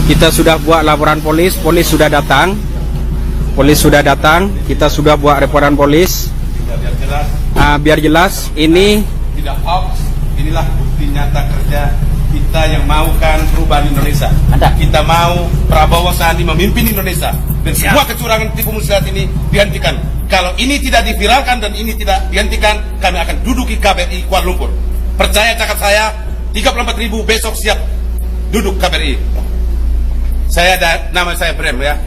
Kita sudah buat laporan polis sudah datang. Kita sudah buat laporan polis. Biar jelas, ini tidak hoax. Inilah bukti nyata kerja kita yang maukan perubahan Indonesia. Kita mau Prabowo Sandi memimpin Indonesia dan semua kecurangan tipu muslihat ini dihentikan. Kalau ini tidak diviralkan dan ini tidak dihentikan, kami akan duduki KBRI Kuala Lumpur. Percaya cakap saya, 34.000 besok siap duduk KBRI. Nama saya Brem ya,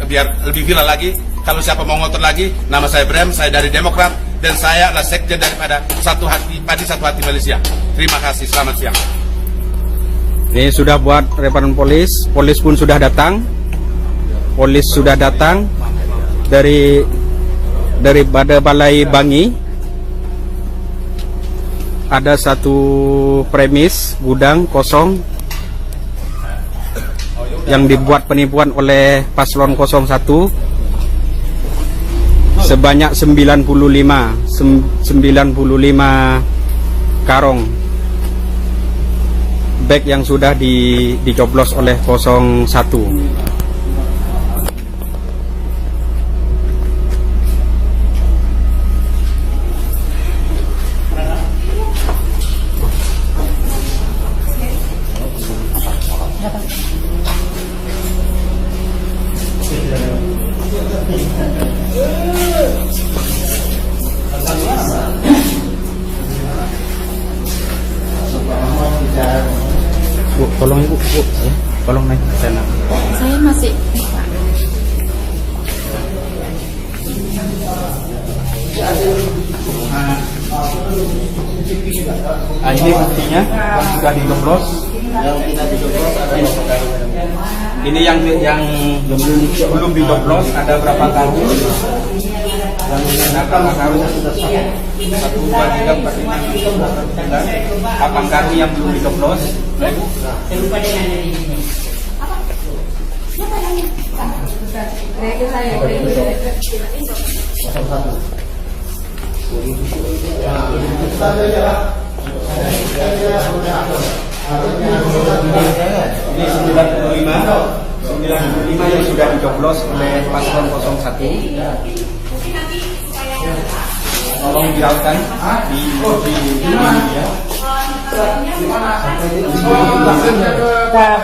biar lebih viral lagi. Kalau siapa mau ngotot lagi, nama saya Brem, saya dari Demokrat dan saya adalah sekjen daripada Satu Hati Malaysia. Terima kasih, selamat siang. ini sudah buat laporan polis pun sudah datang. Polis sudah datang daripada Balai Bangi. Ada satu premis gudang kosong yang dibuat penipuan oleh paslon 01 sebanyak 95 karung bag yang sudah dicoblos oleh 01. Bu, tolong ibu, tolong naik ke sana. Saya masih bisa. Ini buktinya yang sudah dicoblos. Ini yang belum dicoblos ada berapa karung? Berapa karung? 1, 2, 3, 4, 5, 6, 7, 8 karung yang belum dicoblos. Ini 95 yang sudah dicoblos oleh paslon 01. Tolong viralkan di media.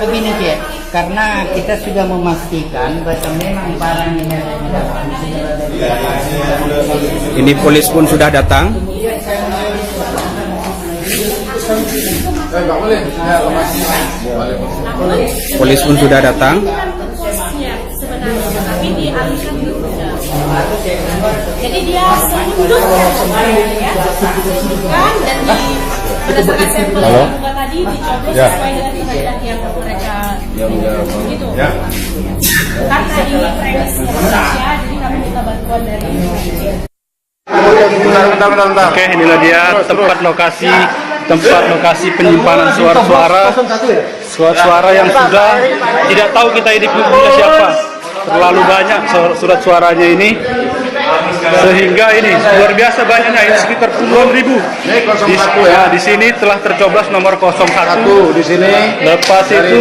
Begini Cik, karena kita sudah memastikan bahwa memang barang ini Ini polis pun sudah datang. Polis pun sudah datang. Sebenarnya, tapi dialihkan dulu. Jadi dia mundurkan ya, kan dan berdasarkan sampel yang tadi dicoblos sesuai dengan kehendak yang mereka gitu. Karena ini premis Indonesia, jadi kami minta bantuan dari Oke, inilah dia tempat lokasi penyimpanan suara yang sudah tidak tahu kita ini punya siapa. Terlalu banyak surat suaranya ini, sehingga ini luar biasa banyaknya, ini sekitar puluhan ribu. Di sini telah tercoblos nomor 01 di sini. Lepas itu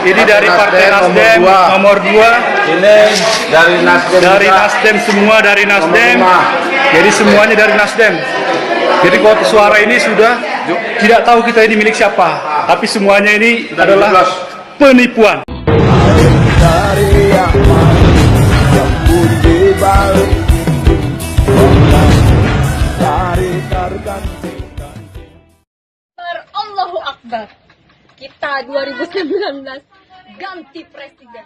ini dari Partai Nasdem nomor 2. Ini dari Nasdem semua dari Nasdem. Jadi semuanya dari Nasdem. Jadi kalau suara ini sudah tidak tahu kita ini milik siapa, tapi semuanya ini adalah penipuan. Allahu Akbar. Kita 2019 ganti presiden.